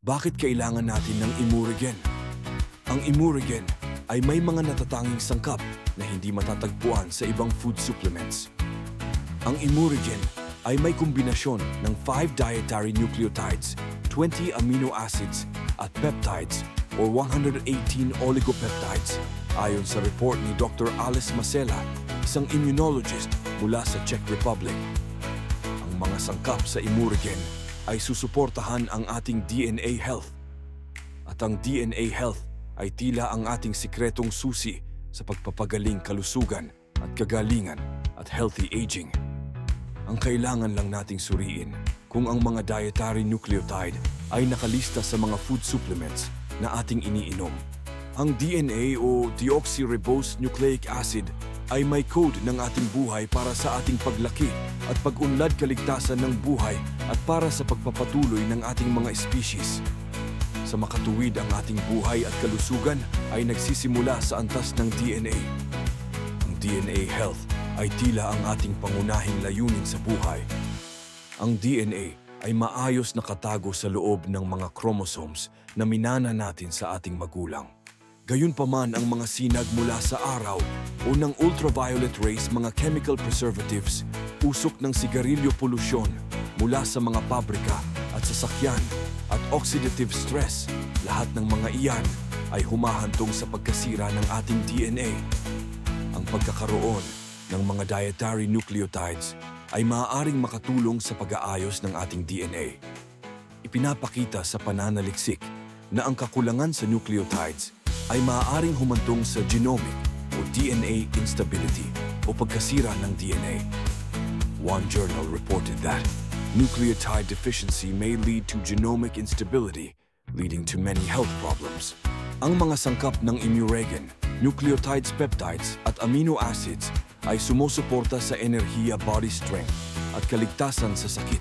Bakit kailangan natin ng Imurigen? Ang Imurigen ay may mga natatanging sangkap na hindi matatagpuan sa ibang food supplements. Ang Imurigen ay may kombinasyon ng 5 dietary nucleotides, 20 amino acids at peptides or 118 oligopeptides ayon sa report ni Dr. Alice Masela, isang immunologist mula sa Czech Republic. Ang mga sangkap sa Imurigen ay susuportahan ang ating DNA health. At ang DNA health ay tila ang ating sikretong susi sa pagpapagaling kalusugan at kagalingan at healthy aging. Ang kailangan lang nating suriin kung ang mga dietary nucleotide ay nakalista sa mga food supplements na ating iniinom. Ang DNA o deoxyribose nucleic acid ay may code ng ating buhay para sa ating paglaki at pag-unlad kaligtasan ng buhay at para sa pagpapatuloy ng ating mga species. Sa makatuwid ang ating buhay at kalusugan ay nagsisimula sa antas ng DNA. Ang DNA health ay tila ang ating pangunahing layunin sa buhay. Ang DNA ay maayos na katago sa loob ng mga chromosomes na minana natin sa ating magulang. Gayunpaman ang mga sinag mula sa araw o ng ultraviolet rays, mga chemical preservatives, usok ng sigarilyo, polusyon mula sa mga pabrika at sasakyan at oxidative stress, lahat ng mga iyan ay humahantong sa pagkasira ng ating DNA. Ang pagkakaroon ng mga dietary nucleotides ay maaaring makatulong sa pag-aayos ng ating DNA. Ipinapakita sa pananaliksik na ang kakulangan sa nucleotides ay maaaring humantong sa genomic o DNA instability o pagkasira ng DNA. One journal reported that nucleotide deficiency may lead to genomic instability, leading to many health problems. Ang mga sangkap ng Imurigen, nucleotides, peptides at amino acids ay sumusuporta sa enerhiya, body strength at kaligtasan sa sakit.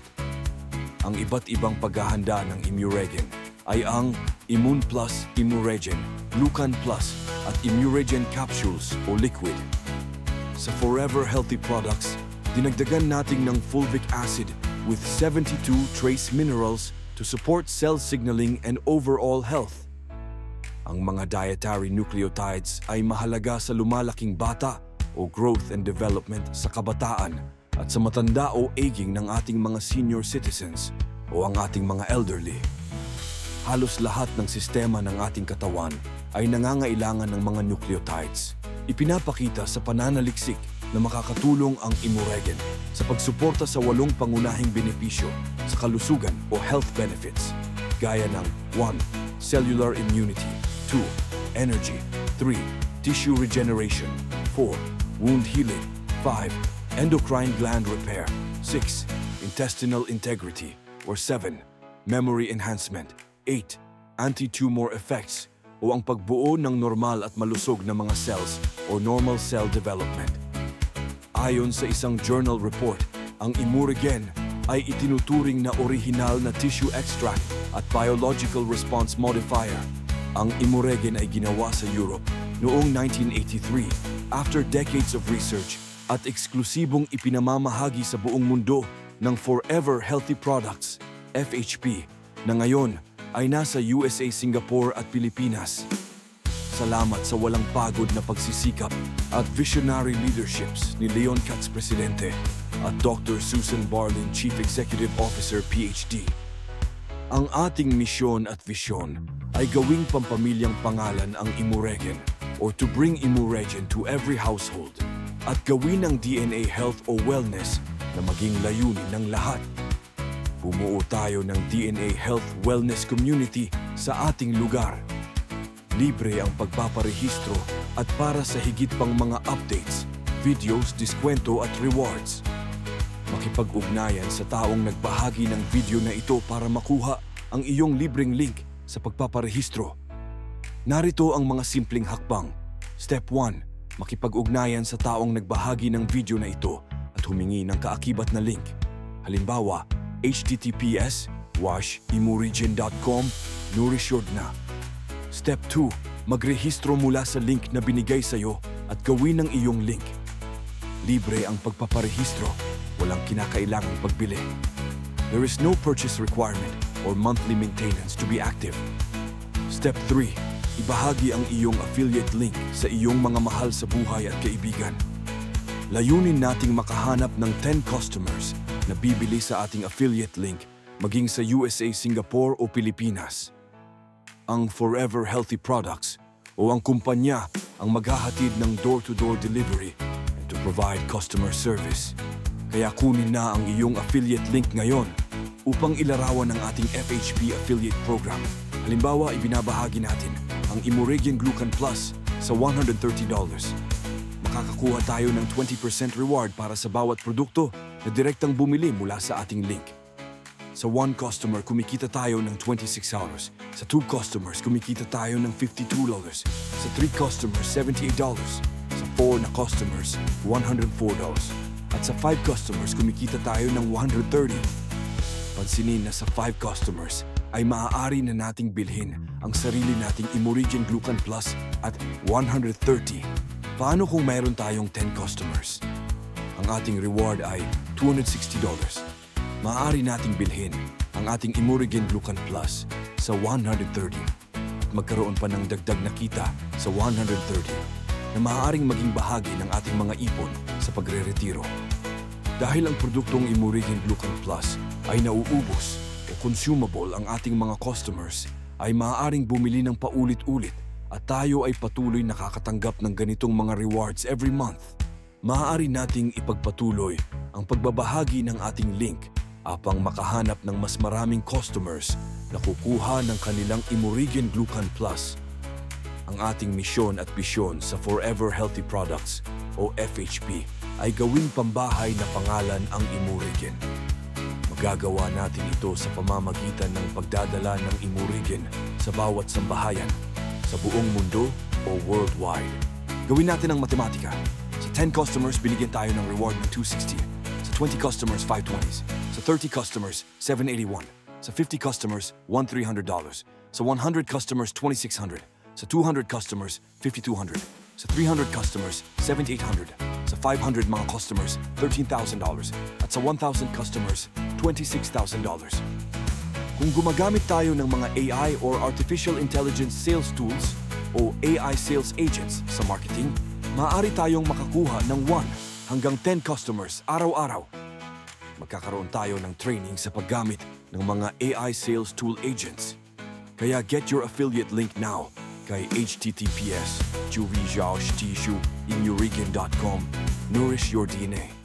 Ang iba't ibang paghahanda ng Imurigen ay ang Immune Plus Imurigen, Glucan Plus at Imurigen capsules o liquid. Sa Forever Healthy products, dinagdagan natin ng fulvic acid with 72 trace minerals to support cell signaling and overall health. Ang mga dietary nucleotides ay mahalaga sa lumalaking bata o growth and development sa kabataan at sa matanda o aging ng ating mga senior citizens o ang ating mga elderly. Halos lahat ng sistema ng ating katawan ay nangangailangan ng mga nucleotides. Ipinapakita sa pananaliksik na makakatulong ang Imurigen sa pagsuporta sa 8 pangunahing benepisyo sa kalusugan o health benefits, gaya ng 1. Cellular immunity, 2. Energy, 3. Tissue regeneration, 4. Wound healing, 5. Endocrine gland repair, 6. Intestinal integrity, or 7. Memory enhancement, 8. Anti-tumor effects o ang pagbuo ng normal at malusog na mga cells or normal cell development. Ayon sa isang journal report, ang Imurigen ay itinuturing na orihinal na tissue extract at biological response modifier. Ang Imurigen ay ginawa sa Europe noong 1983 after decades of research at eksklusibong ipinamamahagi sa buong mundo ng Forever Healthy Products, FHP, na ngayon ay nasa USA, Singapore at Pilipinas. Salamat sa walang pagod na pagsisikap at visionary leaderships ni Leon Katz, Presidente, at Dr. Susan Barlin, Chief Executive Officer, PhD. Ang ating misyon at visyon ay gawing pampamilyang pangalan ang Imurigen or to bring Imurigen to every household at gawin ang DNA health o wellness na maging layunin ng lahat. Bumuo tayo ng DNA Health Wellness Community sa ating lugar. Libre ang pagpaparehistro at para sa higit pang mga updates, videos, diskwento at rewards. Makipag-ugnayan sa taong nagbahagi ng video na ito para makuha ang iyong libreng link sa pagpaparehistro. Narito ang mga simpleng hakbang. Step 1. Makipag-ugnayan sa taong nagbahagi ng video na ito at humingi ng kaakibat na link. Halimbawa, https://imurigen.com, nourished na. Step 2. Magrehistro mula sa link na binigay sa'yo at gawin ang iyong link. Libre ang pagpaparehistro, walang kinakailangang pagbili. There is no purchase requirement or monthly maintenance to be active. Step 3. Ibahagi ang iyong affiliate link sa iyong mga mahal sa buhay at kaibigan. Layunin nating makahanap ng 10 customers na bibili sa ating affiliate link maging sa USA, Singapore o Pilipinas. Ang Forever Healthy Products o ang kumpanya ang maghahatid ng door-to-door delivery and to provide customer service. Kaya kunin na ang iyong affiliate link ngayon upang ilarawan ang ating FHP affiliate program. Halimbawa, ibinabahagi natin ang Imurigen Glucan Plus sa $130. Makakakuha tayo ng 20% reward para sa bawat produkto na direktang bumili mula sa ating link. Sa 1 customer, kumikita tayo ng $26. Sa 2 customers, kumikita tayo ng $52. Sa 3 customers, $78. Sa 4 na customers, $104. At sa 5 customers, kumikita tayo ng $130. Pansinin na sa 5 customers ay maaari na nating bilhin ang sarili nating Imurigen Glucan Plus at $130. Paano kung mayroon tayong 10 customers? Ang ating reward ay $260. Maaari nating bilhin ang ating Imurigen Glucan Plus sa $130 at magkaroon pa ng dagdag na kita sa $130 na maaaring maging bahagi ng ating mga ipon sa pagre-retiro. Dahil ang produktong Imurigen Glucan Plus ay nauubos o consumable, ang ating mga customers ay maaaring bumili ng paulit-ulit at tayo ay patuloy nakakatanggap ng ganitong mga rewards every month. Maaari nating ipagpatuloy ang pagbabahagi ng ating link upang makahanap ng mas maraming customers na kukuha ng kanilang Imurigen Glucan Plus. Ang ating misyon at bisyon sa Forever Healthy Products o FHP ay gawing pambahay na pangalan ang Imurigen. Magagawa natin ito sa pamamagitan ng pagdadala ng Imurigen sa bawat sambahayan sa buong mundo o worldwide. Gawin natin ang matematika. Sa 10 customers, binigyan tayo ng reward ng $260. Sa 20 customers, $520. Sa 30 customers, $781. Sa 50 customers, $1,300. Sa 100 customers, $2,600. Sa 200 customers, $5,200. Sa 300 customers, $7,800. Sa 500 mga customers, $13,000. At sa 1,000 customers, $26,000. Kung gumagamit tayo ng mga AI or Artificial Intelligence Sales Tools o AI Sales Agents sa marketing, maaari tayong makakuha ng 1 hanggang 10 customers araw-araw. Magkakaroon tayo ng training sa paggamit ng mga AI Sales Tool Agents. Kaya get your affiliate link now kay https://imurigen.com. Nourish your DNA.